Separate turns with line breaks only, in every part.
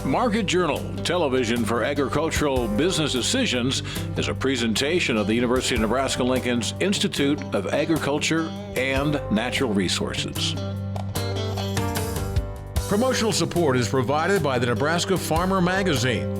Market Journal, television for agricultural business decisions, is a presentation of the University of Nebraska-Lincoln's Institute of Agriculture and Natural Resources. Promotional support is provided by the Nebraska Farmer Magazine.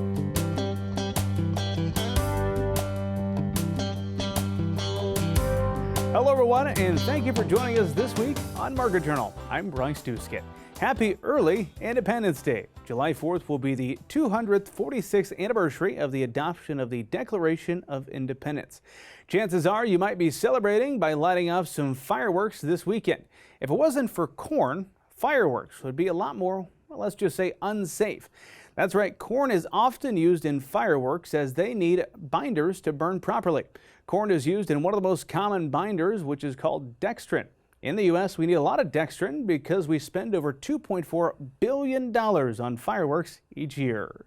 Hello everyone, and thank you for joining us this week on Market Journal. I'm Bryce Duskett. Happy early Independence Day. July 4th will be the 246th anniversary of the adoption of the Declaration of Independence. Chances are you might be celebrating by lighting off some fireworks this weekend. If it wasn't for corn, fireworks would be a lot more, well, let's just say, unsafe. That's right, corn is often used in fireworks as they need binders to burn properly. Corn is used in one of the most common binders, which is called dextrin. In the U.S., we need a lot of dextrin because we spend over $2.4 billion on fireworks each year.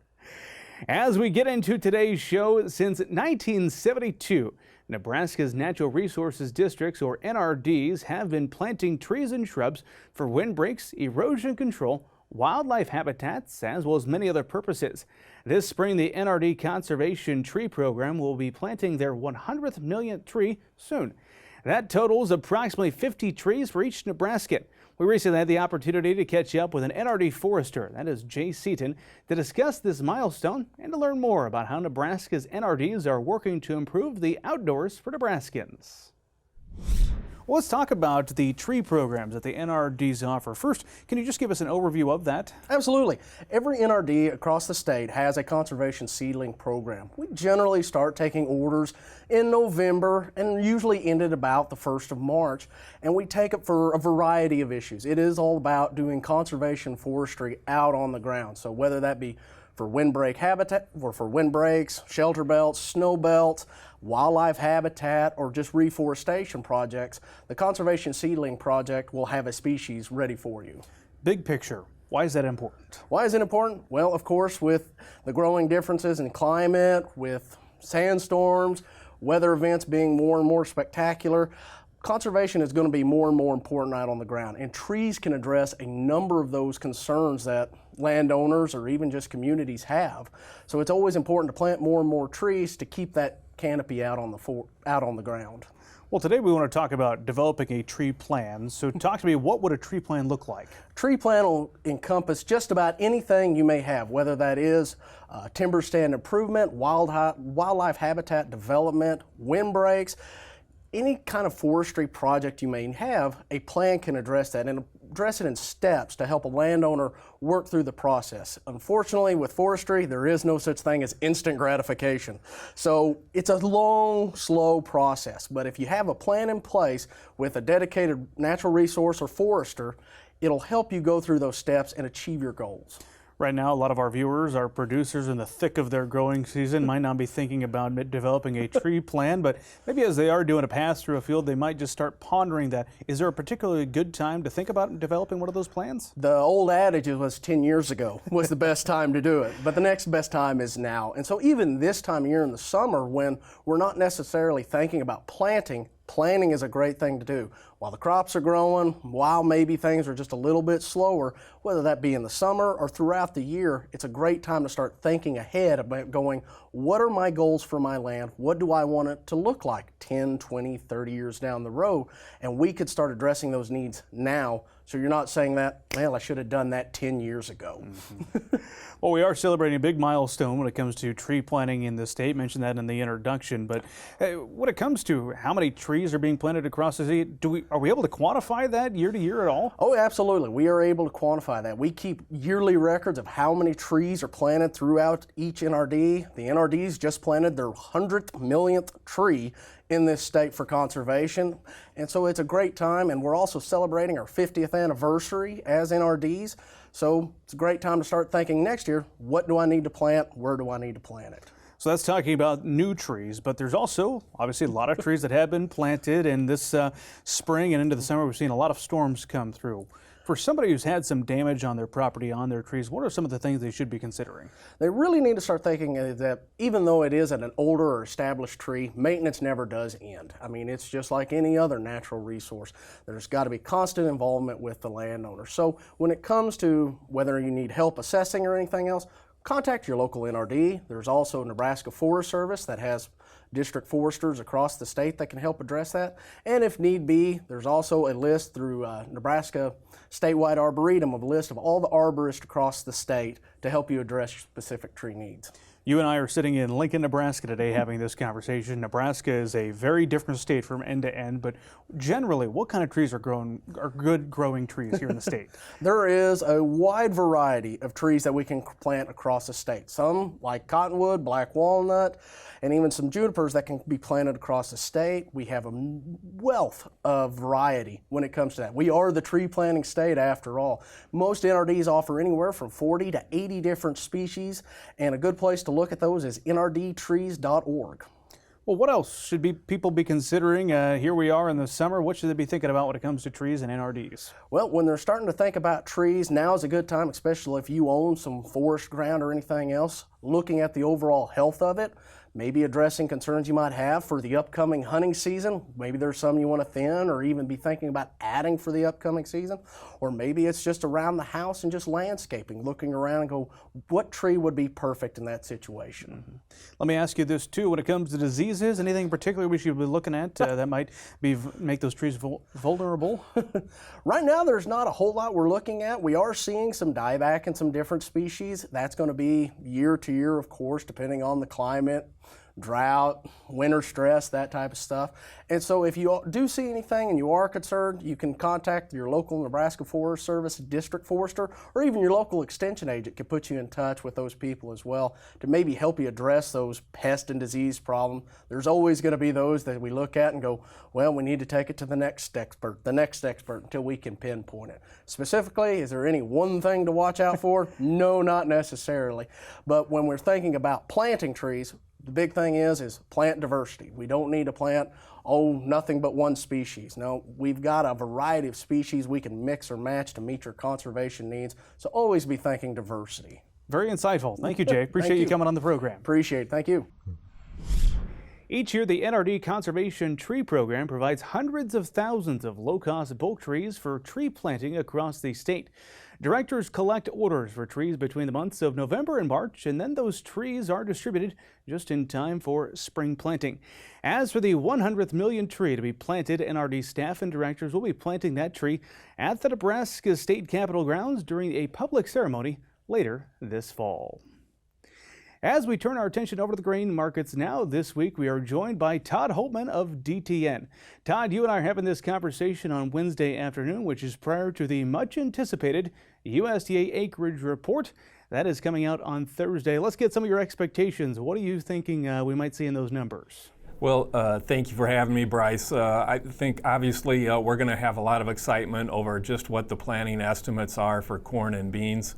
As we get into today's show, since 1972, Nebraska's Natural Resources Districts, or NRDs, have been planting trees and shrubs for windbreaks, erosion control, wildlife habitats, as well as many other purposes. This spring, the NRD Conservation Tree Program will be planting their 100th millionth tree soon. That totals approximately 50 trees for each Nebraskan. We recently had the opportunity to catch up with an NRD forester, that is Jay Seaton, to discuss this milestone and to learn more about how Nebraska's NRDs are working to improve the outdoors for Nebraskans. Well, let's talk about the tree programs that the NRDs offer. First, can you just give us an overview of that?
Absolutely. Every NRD across the state has a conservation seedling program. We generally start taking orders in November and usually end at about the 1st of March. And we take it for a variety of issues. It is all about doing conservation forestry out on the ground. So whether that be for windbreak habitat, or for windbreaks, shelter belts, snow belts, wildlife habitat, or just reforestation projects, the Conservation Seedling Project will have a species ready for you.
Big picture, why is that important?
Why is it important? Well, of course, with the growing differences in climate, with sandstorms, weather events being more and more spectacular, conservation is going to be more and more important out on the ground, and trees can address a number of those concerns that landowners or even just communities have. So it's always important to plant more and more trees to keep that canopy out on the ground.
Well, today we want to talk about developing a tree plan. So talk to me, what would a tree plan look like?
Tree plan will encompass just about anything you may have, whether that is timber stand improvement, wildlife habitat development, windbreaks. Any kind of forestry project you may have, a plan can address that and address it in steps to help a landowner work through the process. Unfortunately, with forestry, there is no such thing as instant gratification. So it's a long, slow process. But if you have a plan in place with a dedicated natural resource or forester, it'll help you go through those steps and achieve your goals.
Right now, a lot of our viewers are producers in the thick of their growing season, might not be thinking about developing a tree plan, but maybe as they are doing a pass through a field, they might just start pondering that. Is there a particularly good time to think about developing one of those plans?
The old adage was 10 years ago was the best time to do it, but the next best time is now. And so even this time of year in the summer, when we're not necessarily thinking about planting, planning is a great thing to do. While the crops are growing, while maybe things are just a little bit slower, whether that be in the summer or throughout the year, it's a great time to start thinking ahead about going, what are my goals for my land? What do I want it to look like 10, 20, 30 years down the road? And we could start addressing those needs now. So you're not saying that, well, I should have done that 10 years ago.
Mm-hmm. Well, we are celebrating a big milestone when it comes to tree planting in the state. Mentioned that in the introduction. But when it comes to how many trees are being planted across the state, are we able to quantify that year to year at all?
Oh, absolutely. We are able to quantify that. We keep yearly records of how many trees are planted throughout each NRD. The NRDs just planted their 100th millionth tree in this state for conservation. And so it's a great time, and we're also celebrating our 50th anniversary as NRDs. So it's a great time to start thinking next year, what do I need to plant? Where do I need to plant it?
So that's talking about new trees, but there's also obviously a lot of trees that have been planted, and this spring and into the summer we've seen a lot of storms come through. For somebody who's had some damage on their property, on their trees, what are some of the things they should be considering?
They really need to start thinking that even though it is an older or established tree, maintenance never does end. I mean, it's just like any other natural resource. There's got to be constant involvement with the landowner. So when it comes to whether you need help assessing or anything else, contact your local NRD. There's also Nebraska Forest Service that has district foresters across the state that can help address that. And if need be, there's also a list through Nebraska Statewide Arboretum of a list of all the arborists across the state to help you address your specific tree needs.
You and I are sitting in Lincoln, Nebraska today having this conversation. Nebraska is a very different state from end to end, but generally, what kind of trees are good growing trees here in the state?
There is a wide variety of trees that we can plant across the state. Some like cottonwood, black walnut, and even some junipers that can be planted across the state. We have a wealth of variety when it comes to that. We are the tree planting state after all. Most NRDs offer anywhere from 40 to 80 different species, and a good place to look at those is nrdtrees.org.
Well, what else should people be considering? Here we are in the summer. What should they be thinking about when it comes to trees and NRDs?
Well, when they're starting to think about trees, now is a good time, especially if you own some forest ground or anything else, looking at the overall health of it, maybe addressing concerns you might have for the upcoming hunting season. Maybe there's some you want to thin or even be thinking about adding for the upcoming season. Or maybe it's just around the house and just landscaping, looking around and go, what tree would be perfect in that situation?
Mm-hmm. Let me ask you this too, when it comes to diseases, anything in particular we should be looking at that might make those trees vulnerable?
Right now there's not a whole lot we're looking at. We are seeing some dieback in some different species. That's going to be year to year, of course, depending on the climate, drought, winter stress, that type of stuff. And so if you do see anything and you are concerned, you can contact your local Nebraska Forest Service district forester, or even your local extension agent can put you in touch with those people as well to maybe help you address those pest and disease problems. There's always going to be those that we look at and go, well, we need to take it to the next expert until we can pinpoint it. Specifically, is there any one thing to watch out for? No, not necessarily. But when we're thinking about planting trees, the big thing is plant diversity. We don't need to plant, nothing but one species. No, we've got a variety of species we can mix or match to meet your conservation needs. So always be thinking diversity.
Very insightful. Thank you, Jay. Appreciate you coming on the program.
Appreciate it. Thank you.
Each year, the NRD Conservation Tree Program provides hundreds of thousands of low-cost bulk trees for tree planting across the state. Directors collect orders for trees between the months of November and March, and then those trees are distributed just in time for spring planting. As for the 100th million tree to be planted, NRD staff and directors will be planting that tree at the Nebraska State Capitol grounds during a public ceremony later this fall. As we turn our attention over to the grain markets now, this week we are joined by Todd Hultman of DTN. Todd, you and I are having this conversation on Wednesday afternoon, which is prior to the much anticipated USDA acreage report that is coming out on Thursday. Let's get some of your expectations. What are you thinking we might see in those numbers?
Well, thank you for having me, Bryce. I think obviously we're going to have a lot of excitement over just what the planting estimates are for corn and beans.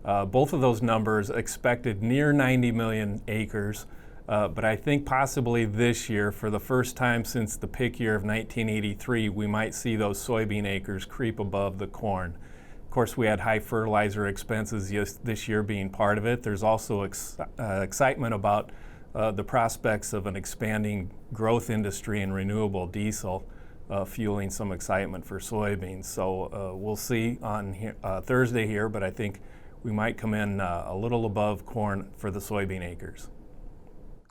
Both of those numbers expected near 90 million acres, but I think possibly this year, for the first time since the pick year of 1983, we might see those soybean acres creep above the corn. Of course, we had high fertilizer expenses this year being part of it. There's also excitement about the prospects of an expanding growth industry in renewable diesel, fueling some excitement for soybeans. So we'll see on Thursday here, but I think we might come in a little above corn for the soybean acres.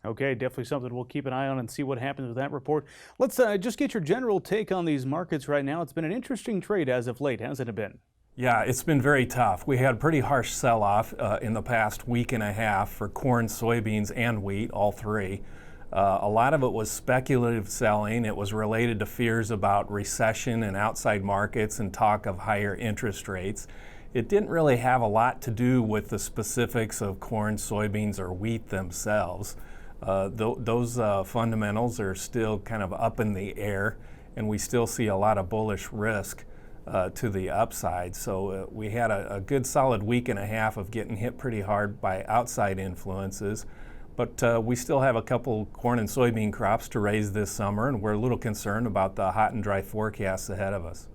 Okay, definitely something we'll keep an eye on and see what happens with that report. Let's just get your general take on these markets right now. It's been an interesting trade as of late, hasn't it been?
Yeah, it's been very tough. We had a pretty harsh sell-off in the past week and a half for corn, soybeans, and wheat, all three. A lot of it was speculative selling. It was related to fears about recession and outside markets and talk of higher interest rates. It didn't really have a lot to do with the specifics of corn, soybeans, or wheat themselves. Those fundamentals are still kind of up in the air, and we still see a lot of bullish risk to the upside. So we had a good solid week and a half of getting hit pretty hard by outside influences. But we still have a couple corn and soybean crops to raise this summer, and we're a little concerned about the hot and dry forecasts ahead of us.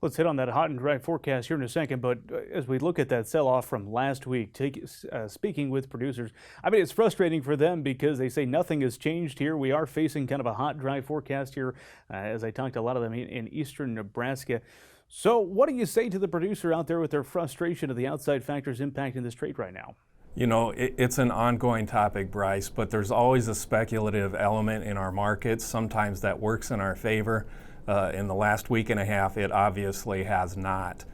Let's hit on that hot and dry forecast here in a second, but as we look at that sell-off from last week, speaking with producers, I mean, it's frustrating for them because they say nothing has changed here. We are facing kind of a hot, dry forecast here, as I talked to a lot of them in eastern Nebraska. So what do you say to the producer out there with their frustration of the outside factors impacting this trade right now?
You know, it's an ongoing topic, Bryce, but there's always a speculative element in our markets. Sometimes that works in our favor. In the last week and a half, it obviously has not.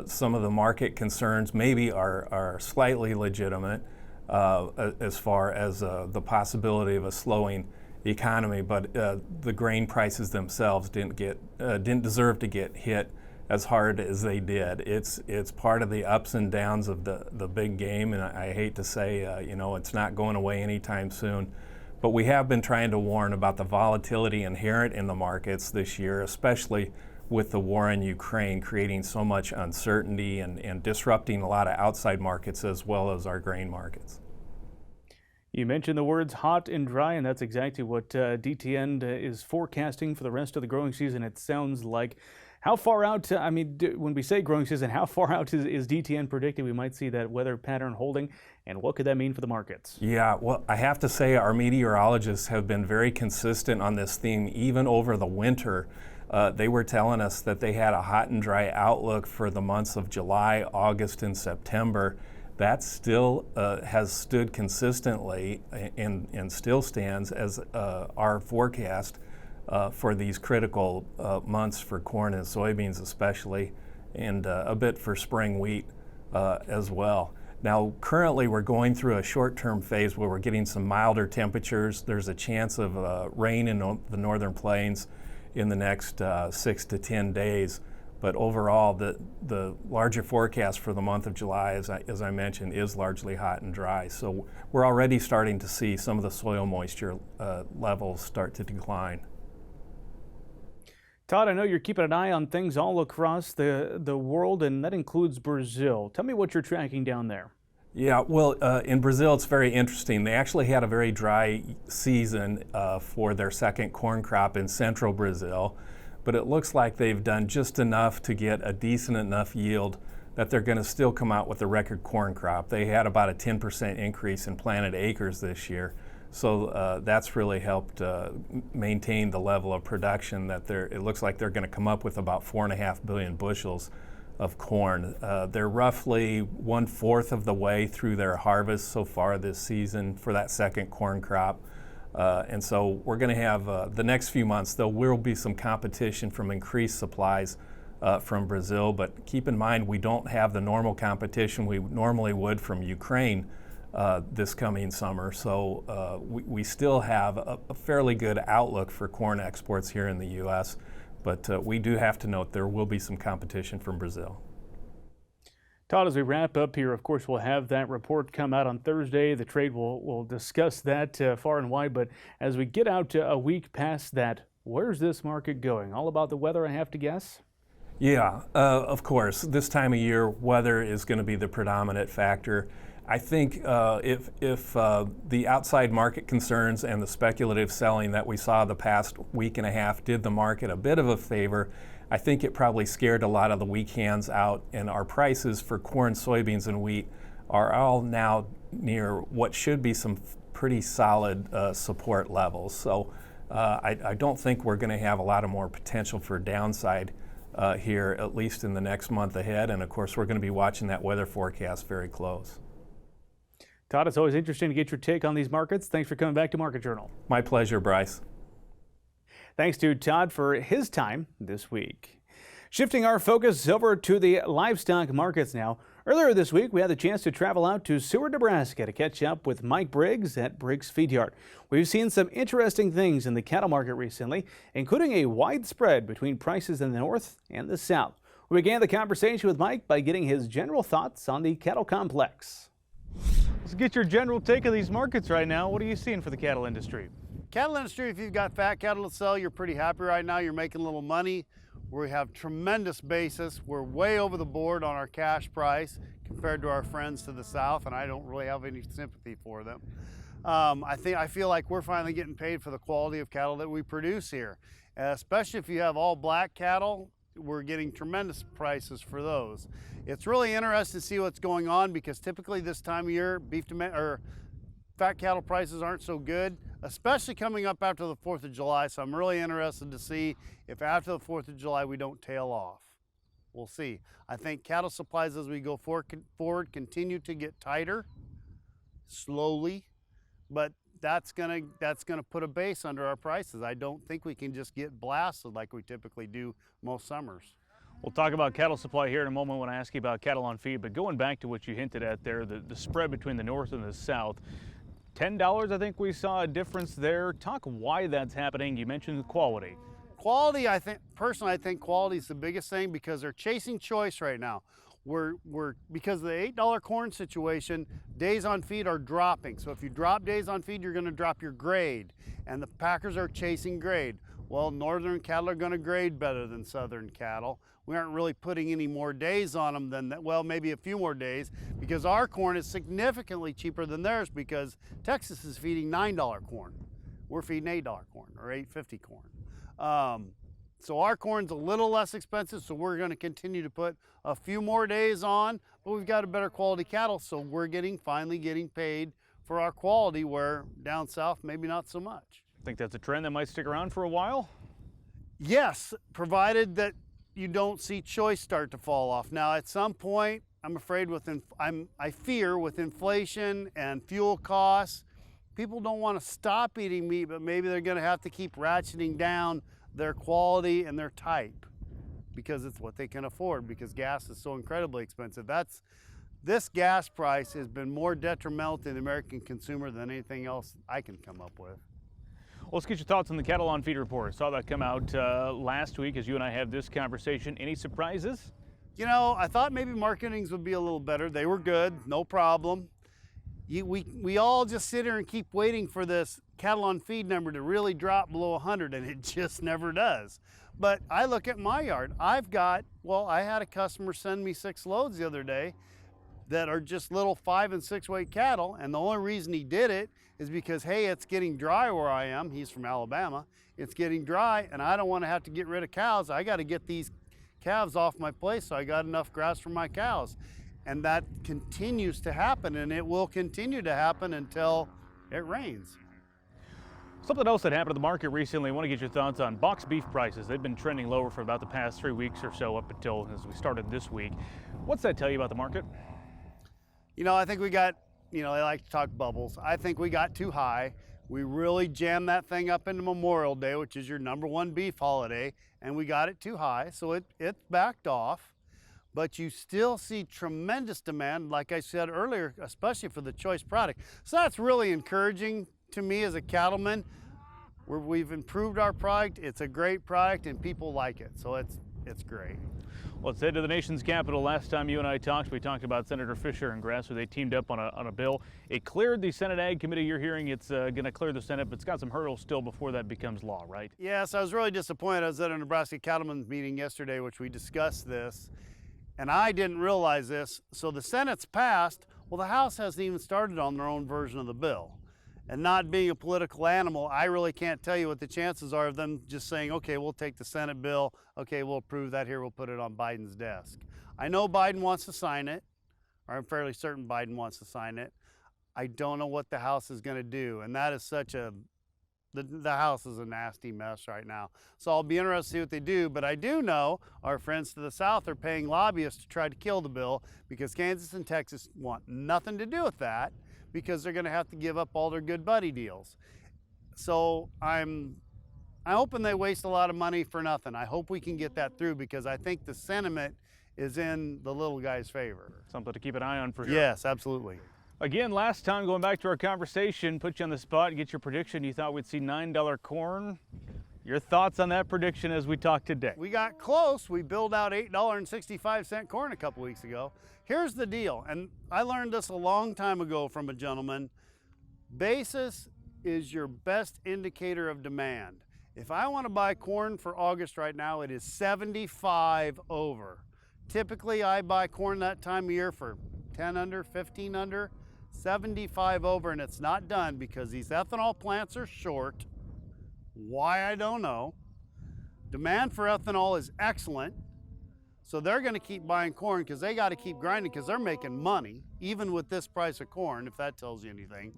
Some of the market concerns maybe are slightly legitimate as far as the possibility of a slowing economy, but the grain prices themselves didn't deserve to get hit as hard as they did. It's part of the ups and downs of the big game, and I hate to say, you know, it's not going away anytime soon. But we have been trying to warn about the volatility inherent in the markets this year, especially with the war in Ukraine creating so much uncertainty and disrupting a lot of outside markets as well as our grain markets.
You mentioned the words hot and dry, and that's exactly what DTN is forecasting for the rest of the growing season. It sounds like. How far out, I mean, when we say growing season, how far out is DTN predicting we might see that weather pattern holding, and what could that mean for the markets? Yeah,
well, I have to say our meteorologists have been very consistent on this theme even over the winter. They were telling us that they had a hot and dry outlook for the months of July, August, and September. That still has stood consistently and still stands as our forecast for these critical months for corn and soybeans especially, and a bit for spring wheat as well. Now, currently we're going through a short-term phase where we're getting some milder temperatures. There's a chance of rain in the northern plains in the next 6 to 10 days. But overall, the larger forecast for the month of July, as I mentioned, is largely hot and dry. So we're already starting to see some of the soil moisture levels start to decline.
Todd, I know you're keeping an eye on things all across the world, and that includes Brazil. Tell me what you're tracking down there.
Yeah, well, in Brazil, it's very interesting. They actually had a very dry season for their second corn crop in central Brazil, but it looks like they've done just enough to get a decent enough yield that they're going to still come out with a record corn crop. They had about a 10% increase in planted acres this year. So that's really helped maintain the level of production that it looks like they're going to come up with about 4.5 billion bushels of corn. They're roughly 1/4 of the way through their harvest so far this season for that second corn crop. And so we're going to have the next few months, there will be some competition from increased supplies from Brazil, but keep in mind we don't have the normal competition we normally would from Ukraine this coming summer. So we still have a fairly good outlook for corn exports here in the U.S., but we do have to note there will be some competition from Brazil.
Todd, as we wrap up here, of course, we'll have that report come out on Thursday. The trade will discuss that far and wide, but as we get out a week past that, where's this market going? All about the weather, I have to guess?
Yeah, of course. This time of year, weather is going to be the predominant factor. I think if the outside market concerns and the speculative selling that we saw the past week and a half did the market a bit of a favor, I think it probably scared a lot of the weak hands out, and our prices for corn, soybeans, and wheat are all now near what should be some pretty solid support levels. So I don't think we're going to have a lot of more potential for downside here, at least in the next month ahead. And of course, we're going to be watching that weather forecast very close.
Todd, it's always interesting to get your take on these markets. Thanks for coming back to Market Journal.
My pleasure, Bryce.
Thanks to Todd for his time this week. Shifting our focus over to the livestock markets now. Earlier this week, we had the chance to travel out to Seward, Nebraska to catch up with Mike Briggs at Briggs Feedyard. We've seen some interesting things in the cattle market recently, including a wide spread between prices in the north and the south. We began the conversation with Mike by getting his general thoughts on the cattle complex. Let's get your general take of these markets right now. What are you seeing for the cattle industry?
Cattle industry, if you've got fat cattle to sell, you're pretty happy right now. You're making a little money. We have tremendous basis. We're way over the board on our cash price compared to our friends to the south, and I don't really have any sympathy for them. I feel like we're finally getting paid for the quality of cattle that we produce here. Especially if you have all black cattle, we're getting tremendous prices for those. It's really interesting to see what's going on because typically this time of year, fat cattle prices aren't so good, especially coming up after the 4th of July. So I'm really interested to see if after the 4th of July we don't tail off. We'll see. I think cattle supplies as we go forward continue to get tighter, slowly, but that's gonna put a base under our prices. I don't think we can just get blasted like we typically do most summers.
We'll talk about cattle supply here in a moment when I ask you about cattle on feed, but going back to what you hinted at there, the spread between the north and the south, $10, I think we saw a difference there. Talk why that's happening. You mentioned the quality.
Quality, I think quality is the biggest thing because they're chasing choice right now. Because of the $8 corn situation, days on feed are dropping. So if you drop days on feed, you're gonna drop your grade. And the packers are chasing grade. Well, northern cattle are gonna grade better than southern cattle. We aren't really putting any more days on them than that. Well, maybe a few more days because our corn is significantly cheaper than theirs because Texas is feeding $9 corn. We're feeding $8 corn or $8.50 corn. So our corn's a little less expensive, so we're gonna continue to put a few more days on, but we've got a better quality cattle, so we're finally getting paid for our quality, where down south, maybe not so much.
Think that's a trend that might stick around for a while?
Yes, provided that you don't see choice start to fall off. Now, at some point, I'm afraid I fear with inflation and fuel costs, people don't want to stop eating meat, but maybe they're going to have to keep ratcheting down their quality and their type because it's what they can afford because gas is so incredibly expensive. This gas price has been more detrimental to the American consumer than anything else I can come up with.
Well, let's get your thoughts on the cattle on feed report. I saw that come out last week as you and I have this conversation. Any surprises?
You know, I thought maybe marketings would be a little better. They were good, no problem. We all just sit here and keep waiting for this cattle on feed number to really drop below 100, and it just never does. But I look at my yard. I had a customer send me 6 loads the other day that are just little 5 and 6 weight cattle, and the only reason he did it is because, hey, it's getting dry where I am. He's from Alabama. It's getting dry, and I don't want to have to get rid of cows. I got to get these calves off my place so I got enough grass for my cows. And that continues to happen, and it will continue to happen until it rains.
Something else that happened to the market recently, I want to get your thoughts on box beef prices. They've been trending lower for about the past 3 weeks or so up until as we started this week. What's that tell you about the market?
You know, I think we got, they like to talk bubbles. I think we got too high. We really jammed that thing up into Memorial Day, which is your #1 beef holiday, and we got it too high, so it backed off. But you still see tremendous demand, like I said earlier, especially for the choice product. So that's really encouraging to me as a cattleman. We've improved our product. It's a great product, and people like it, so it's great.
Well, let's head to the nation's capital. Last time you and I talked, we talked about Senator Fisher and Grasser. They teamed up on a bill. It cleared the Senate Ag Committee. You're hearing it's going to clear the Senate, but it's got some hurdles still before that becomes law, right?
Yes, I was really disappointed. I was at a Nebraska cattlemen's meeting yesterday, which we discussed this, and I didn't realize this. So the Senate's passed. Well, the House hasn't even started on their own version of the bill. And not being a political animal, I really can't tell you what the chances are of them just saying, okay, we'll take the Senate bill, okay, we'll approve that here, we'll put it on Biden's desk. I know Biden wants to sign it, or I'm fairly certain Biden wants to sign it. I don't know what the House is going to do, and that is the House is a nasty mess right now. So I'll be interested to see what they do, but I do know our friends to the south are paying lobbyists to try to kill the bill because Kansas and Texas want nothing to do with that, because they're going to have to give up all their good buddy deals. So I'm hoping they waste a lot of money for nothing. I hope we can get that through because I think the sentiment is in the little guy's favor.
Something to keep an eye on for sure.
Yes, absolutely.
Again, last time, going back to our conversation, put you on the spot, get your prediction. You thought we'd see $9 corn. Your thoughts on that prediction as we talk today?
We got close. We billed out $8.65 corn a couple weeks ago. Here's the deal, and I learned this a long time ago from a gentleman. Basis is your best indicator of demand. If I want to buy corn for August right now, it is 75 over. Typically, I buy corn that time of year for 10 under, 15 under, 75 over, and it's not done because these ethanol plants are short. Why, I don't know. Demand for ethanol is excellent. So they're going to keep buying corn because they got to keep grinding because they're making money, even with this price of corn, if that tells you anything.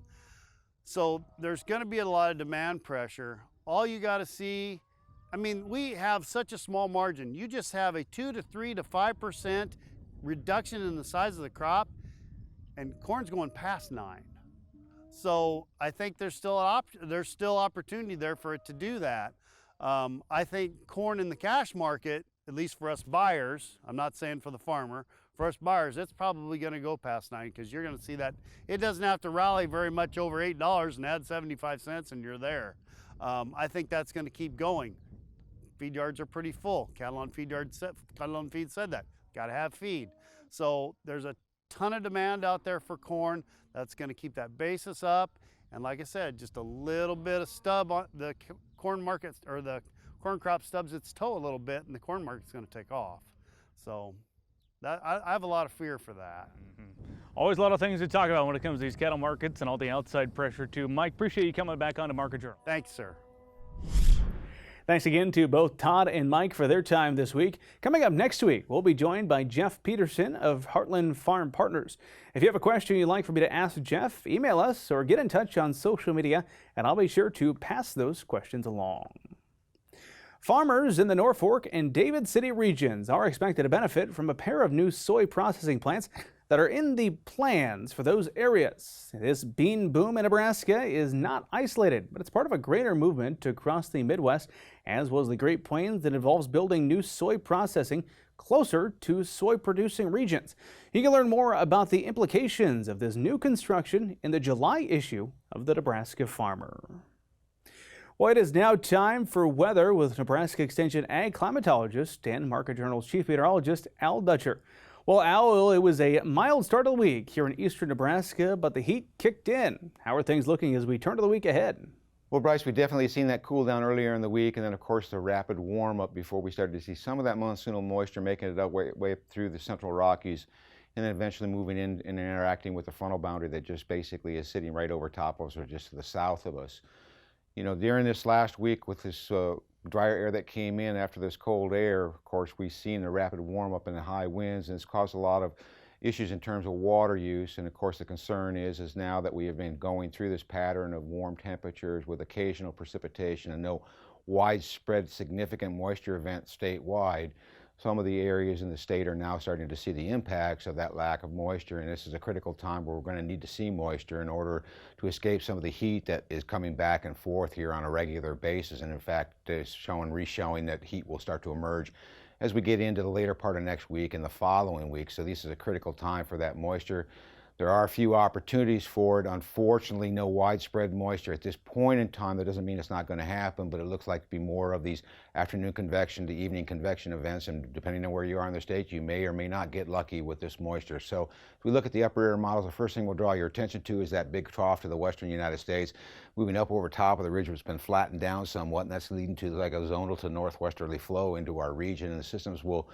So there's going to be a lot of demand pressure. All you got to see, I mean, we have such a small margin. You just have a 2 to 3 to 5% reduction in the size of the crop, and corn's going past 9. So I think there's still opportunity there for it to do that. I think corn in the cash market, at least for us buyers, I'm not saying for the farmer, for us buyers, it's probably going to go past 9, because you're going to see that it doesn't have to rally very much over $8 and add 75 cents and you're there. I think that's going to keep going. Feed yards are pretty full. Cattle on feed said that. Got to have feed. So there's a ton of demand out there for corn. That's going to keep that basis up. And like I said, just a little bit of stub on the corn market, or the corn crop stubs its toe a little bit, and the corn market's going to take off. So I have a lot of fear for that.
Always a lot of things to talk about when it comes to these cattle markets and all the outside pressure too. Mike, appreciate you coming back on to Market Journal.
Thanks, sir.
Thanks again to both Todd and Mike for their time this week. Coming up next week, we'll be joined by Jeff Peterson of Heartland Farm Partners. If you have a question you'd like for me to ask Jeff, email us or get in touch on social media, and I'll be sure to pass those questions along. Farmers in the Norfolk and David City regions are expected to benefit from a pair of new soy processing plants that are in the plans for those areas. This bean boom in Nebraska is not isolated, but it's part of a greater movement across the Midwest, as was the Great Plains, that involves building new soy processing closer to soy-producing regions. You can learn more about the implications of this new construction in the July issue of the Nebraska Farmer. Well, it is now time for weather with Nebraska Extension Ag climatologist and Market Journal's chief meteorologist, Al Dutcher. Well, Al, it was a mild start of the week here in eastern Nebraska, but the heat kicked in. How are things looking as we turn to the week ahead?
Well, Bryce, we definitely seen that cool down earlier in the week, and then, of course, the rapid warm-up before we started to see some of that monsoonal moisture making it up way up through the central Rockies, and then eventually moving in and interacting with the frontal boundary that just basically is sitting right over top of us or just to the south of us. You know, during this last week with this drier air that came in after this cold air, of course, we've seen the rapid warm-up and the high winds, and it's caused a lot of issues in terms of water use. And of course, the concern is now that we have been going through this pattern of warm temperatures with occasional precipitation and no widespread significant moisture events statewide, some of the areas in the state are now starting to see the impacts of that lack of moisture, and this is a critical time where we're going to need to see moisture in order to escape some of the heat that is coming back and forth here on a regular basis. And in fact, it's re-showing that heat will start to emerge as we get into the later part of next week and the following week. So this is a critical time for that moisture. There are a few opportunities for it. Unfortunately, no widespread moisture at this point in time. That doesn't mean it's not going to happen, but it looks like to be more of these afternoon convection to evening convection events, and depending on where you are in the state, you may or may not get lucky with this moisture. So if we look at the upper air models, the first thing we'll draw your attention to is that big trough to the western United States, moving up over top of the ridge, which has been flattened down somewhat, and that's leading to like a zonal to northwesterly flow into our region, and the systems will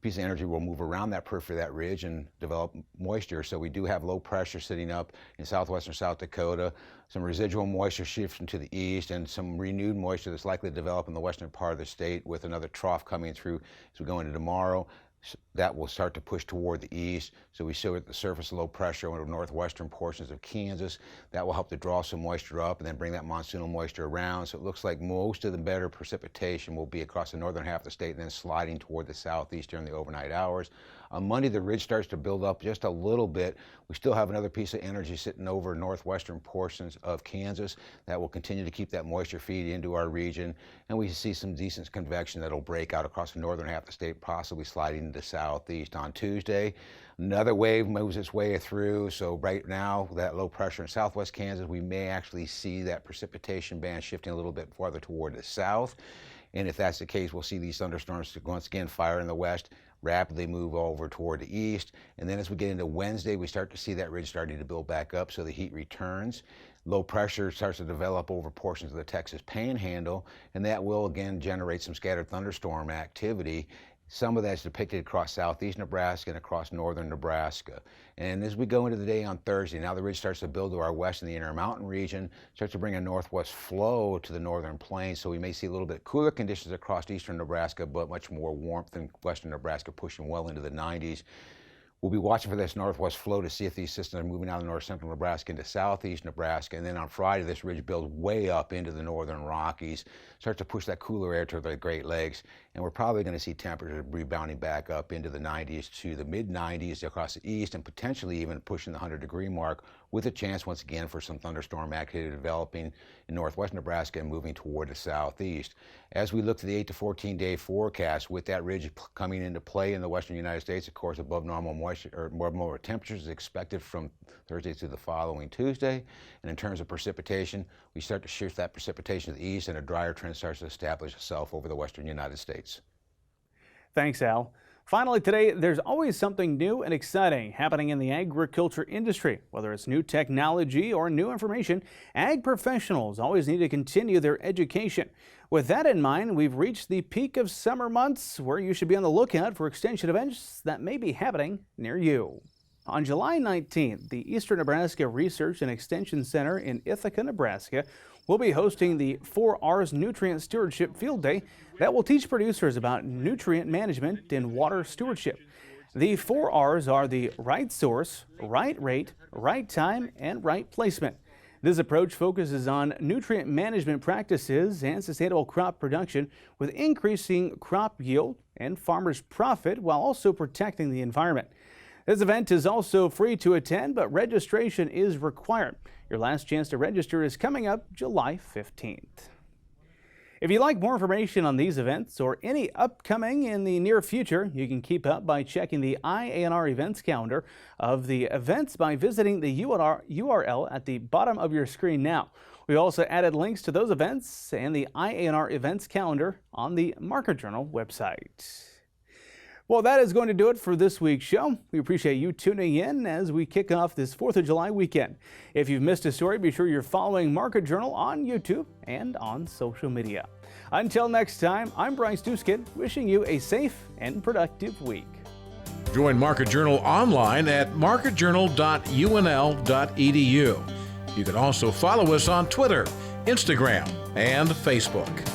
piece of energy will move around that periphery of that ridge and develop moisture. So we do have low pressure sitting up in southwestern South Dakota, some residual moisture shifting to the east, and some renewed moisture that's likely to develop in the western part of the state with another trough coming through as we go into tomorrow. That will start to push toward the east. So we show at the surface low pressure over the northwestern portions of Kansas. That will help to draw some moisture up and then bring that monsoonal moisture around. So it looks like most of the better precipitation will be across the northern half of the state and then sliding toward the southeast during the overnight hours. On Monday, the ridge starts to build up just a little bit. We still have another piece of energy sitting over northwestern portions of Kansas that will continue to keep that moisture feed into our region. And we see some decent convection that'll break out across the northern half of the state, possibly sliding into southeast. On Tuesday, another wave moves its way through. So right now, that low pressure in southwest Kansas, we may actually see that precipitation band shifting a little bit farther toward the south. And if that's the case, we'll see these thunderstorms once again fire in the west, rapidly move over toward the east. And then as we get into Wednesday, we start to see that ridge starting to build back up, so the heat returns. Low pressure starts to develop over portions of the Texas Panhandle, and that will again generate some scattered thunderstorm activity. Some of that's depicted across southeast Nebraska and across northern Nebraska. And as we go into the day on Thursday, now the ridge starts to build to our west in the Intermountain region, starts to bring a northwest flow to the northern plains, so we may see a little bit cooler conditions across eastern Nebraska, but much more warmth in western Nebraska, pushing well into the 90s. We'll be watching for this northwest flow to see if these systems are moving out of north central Nebraska into southeast Nebraska. And then on Friday, this ridge builds way up into the northern Rockies, starts to push that cooler air to the Great Lakes. And we're probably going to see temperatures rebounding back up into the 90s to the mid 90s across the east, and potentially even pushing the 100-degree mark, with a chance once again for some thunderstorm activity developing in northwest Nebraska and moving toward the southeast. As we look to the 8 to 14-day forecast, with that ridge coming into play in the western United States, of course, above normal moisture or more temperatures is expected from Thursday to the following Tuesday. And in terms of precipitation, we start to shift that precipitation to the east, and a drier trend starts to establish itself over the western United States.
Thanks, Al. Finally today, there's always something new and exciting happening in the agriculture industry. Whether it's new technology or new information, ag professionals always need to continue their education. With that in mind, we've reached the peak of summer months, where you should be on the lookout for extension events that may be happening near you. On July 19th, the Eastern Nebraska Research and Extension Center in Ithaca, Nebraska, will be hosting the 4R's Nutrient Stewardship Field Day that will teach producers about nutrient management and water stewardship. The 4R's are the right source, right rate, right time, and right placement. This approach focuses on nutrient management practices and sustainable crop production, with increasing crop yield and farmers' profit while also protecting the environment. This event is also free to attend, but registration is required. Your last chance to register is coming up July 15th. If you'd like more information on these events or any upcoming in the near future, you can keep up by checking the IANR events calendar of the events by visiting the URL at the bottom of your screen now. We also added links to those events and the IANR events calendar on the Market Journal website. Well, that is going to do it for this week's show. We appreciate you tuning in as we kick off this 4th of July weekend. If you've missed a story, be sure you're following Market Journal on YouTube and on social media. Until next time, I'm Bryce Duskin, wishing you a safe and productive week.
Join Market Journal online at marketjournal.unl.edu. You can also follow us on Twitter, Instagram, and Facebook.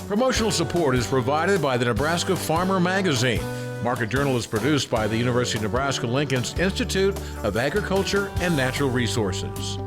Promotional support is provided by the Nebraska Farmer Magazine. Market Journal is produced by the University of Nebraska-Lincoln's Institute of Agriculture and Natural Resources.